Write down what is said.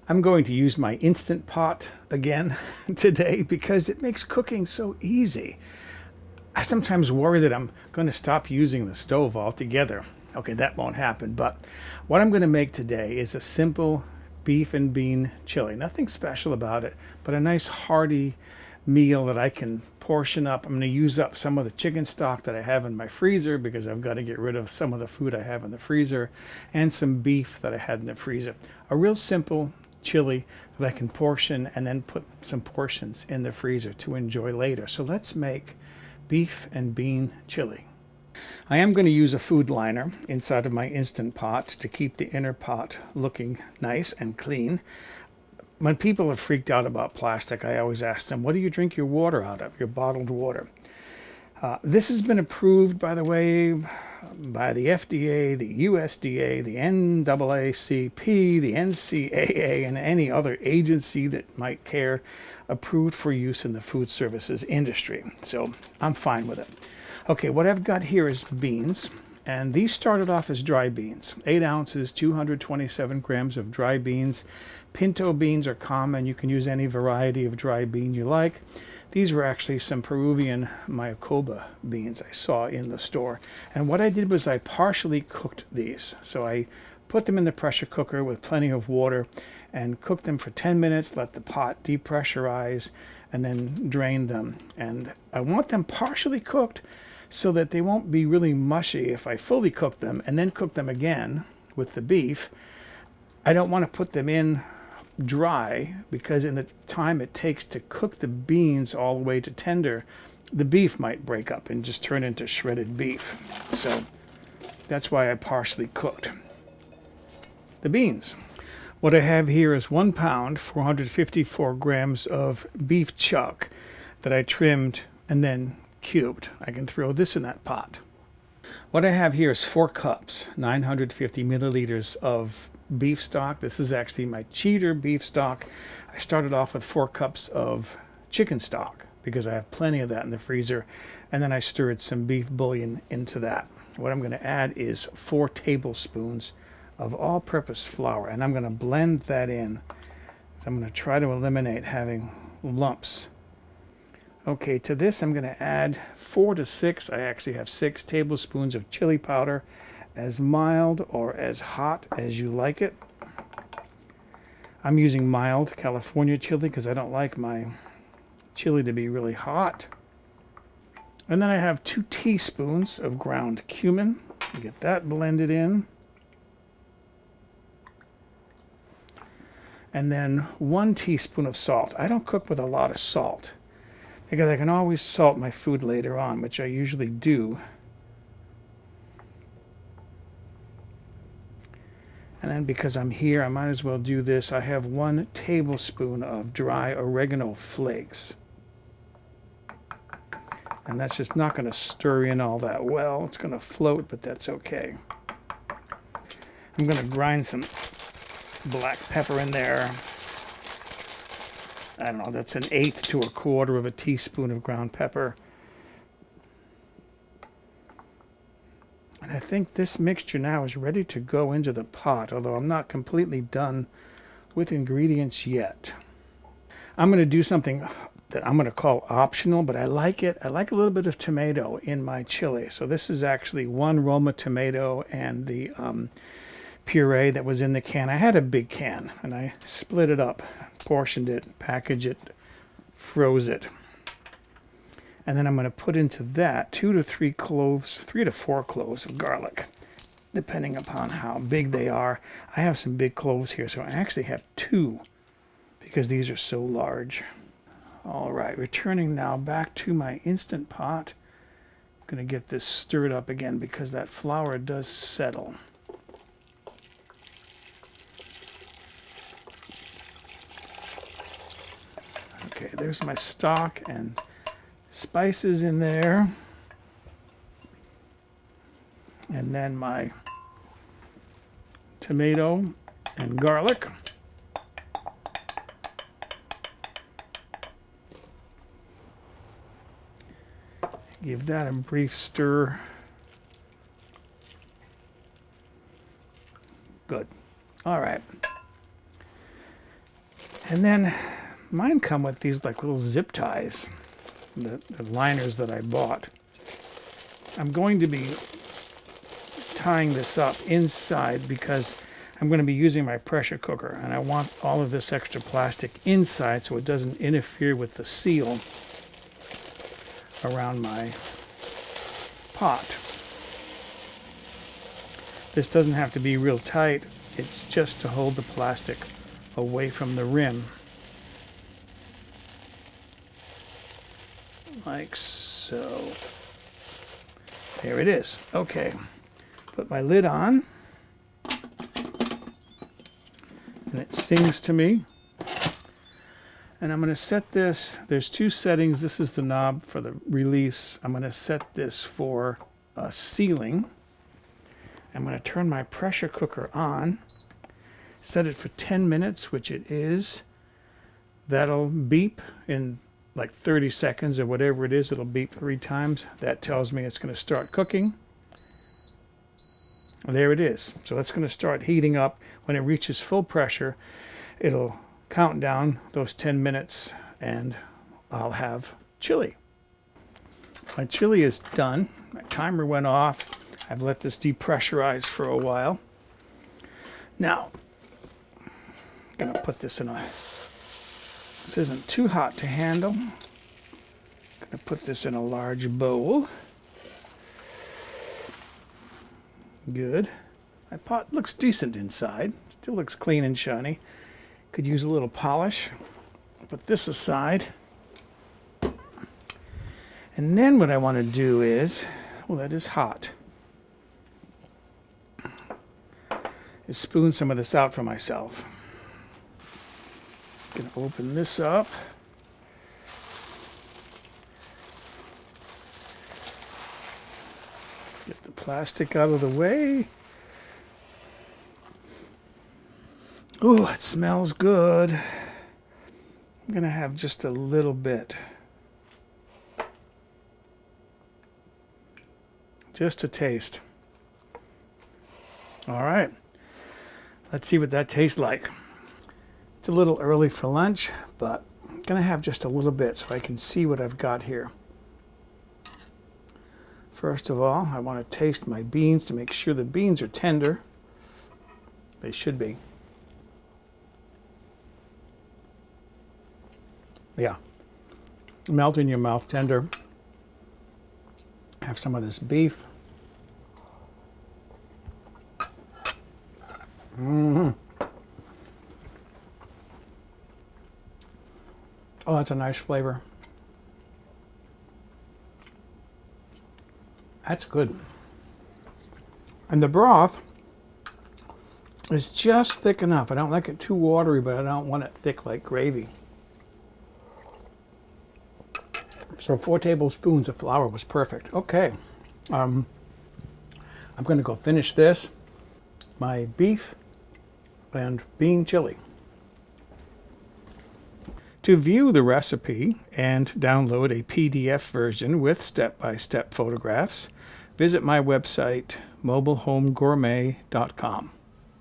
I'm going to use my Instant Pot again today because it makes cooking so easy. I sometimes worry that I'm going to stop using the stove altogether. Okay, that won't happen, but what I'm going to make today is a simple beef and bean chili. Nothing special about it, but a nice hearty meal that I can portion up. I'm going to use up some of the chicken stock that I have in my freezer because I've got to get rid of some of the food I have in the freezer, and some beef that I had in the freezer. A real simple chili that I can portion and then put some portions in the freezer to enjoy later. So let's make beef and bean chili. I am going to use a food liner inside of my Instant Pot to keep the inner pot looking nice and clean. When people are freaked out about plastic, I always ask them, what do you drink your water out of, your bottled water? This has been approved, by the way, by the FDA, the USDA, the NAACP, the NCAA, and any other agency that might care, approved for use in the food services industry. So I'm fine with it. Okay, what I've got here is beans, and these started off as dry beans. 8 ounces, 227 grams of dry beans. Pinto beans are common. You can use any variety of dry bean you like. These were actually some Peruvian mayocoba beans I saw in the store. And what I did was I partially cooked these. So I put them in the pressure cooker with plenty of water and cooked them for 10 minutes, let the pot depressurize, and then drain them. And I want them partially cooked so that they won't be really mushy if I fully cook them and then cook them again with the beef. I don't want to put them in dry because in the time it takes to cook the beans all the way to tender, the beef might break up and just turn into shredded beef. So that's why I partially cooked the beans. What I have here is 1 pound, 454 grams of beef chuck that I trimmed and then cubed. I can throw this in that pot. What I have here is 4 cups, 950 milliliters of beef stock. This is actually my cheater beef stock. I started off with 4 cups of chicken stock because I have plenty of that in the freezer, and then I stirred some beef bouillon into that. What I'm going to add is 4 tablespoons of all-purpose flour, and I'm going to blend that in. So I'm going to try to eliminate having lumps. Okay, to this I'm going to add 4 to 6, I actually have 6 tablespoons of chili powder, as mild or as hot as you like it. I'm using mild California chili because I don't like my chili to be really hot. And then I have 2 teaspoons of ground cumin. Get that blended in. And then 1 teaspoon of salt. I don't cook with a lot of salt because I can always salt my food later on, which I usually do. And then because I'm here, I might as well do this. I have 1 tablespoon of dry oregano flakes. And that's just not going to stir in all that well. It's going to float, but that's okay. I'm going to grind some black pepper in there. I don't know, that's 1/8 to 1/4 of a teaspoon of ground pepper. And I think this mixture now is ready to go into the pot, although I'm not completely done with ingredients yet. I'm going to do something that I'm going to call optional, but I like it. I like a little bit of tomato in my chili. So this is actually 1 Roma tomato and the puree that was in the can. I had a big can, and I split it up, portioned it, packaged it, froze it. And then I'm going to put into that 2 to 3 cloves, 3 to 4 cloves of garlic, depending upon how big they are. I have some big cloves here, so I actually have 2 because these are so large. All right, returning now back to my Instant Pot. I'm going to get this stirred up again because that flour does settle. Okay, there's my stock and spices in there. And then my tomato and garlic. Give that a brief stir. Good. All right. And then mine come with these like little zip ties, the liners that I bought. I'm going to be tying this up inside because I'm going to be using my pressure cooker, and I want all of this extra plastic inside so it doesn't interfere with the seal around my pot. This doesn't have to be real tight, it's just to hold the plastic away from the rim. Like so. There it is. Okay. Put my lid on. And it sings to me. And I'm going to set this, there's two settings. This is the knob for the release. I'm going to set this for sealing. I'm going to turn my pressure cooker on, set it for 10 minutes, which it is. That'll beep in like 30 seconds or whatever it is. It'll beep 3 times. That tells me it's going to start cooking. There it is. So that's going to start heating up. When it reaches full pressure, it'll count down those 10 minutes and I'll have chili. My chili is done. My timer went off. I've let this depressurize for a while. Now, I'm going to put this in a... This isn't too hot to handle. I'm going to put this in a large bowl. Good. My pot looks decent inside. Still looks clean and shiny. Could use a little polish. Put this aside. And then what I want to do is, well, that is hot, is spoon some of this out for myself. I'm going to open this up. Get the plastic out of the way. Oh, it smells good. I'm going to have just a little bit. Just a taste. All right. Let's see what that tastes like. It's a little early for lunch, but I'm going to have just a little bit so I can see what I've got here. First of all, I want to taste my beans to make sure the beans are tender. They should be. Yeah. Melt in your mouth, tender. Have some of this beef. Mm-hmm. Oh, that's a nice flavor. That's good. And the broth is just thick enough. I don't like it too watery, but I don't want it thick like gravy. So 4 tablespoons of flour was perfect. Okay. I'm going to go finish this. My beef and bean chili. To view the recipe and download a PDF version with step-by-step photographs, visit my website, mobilehomegourmet.com.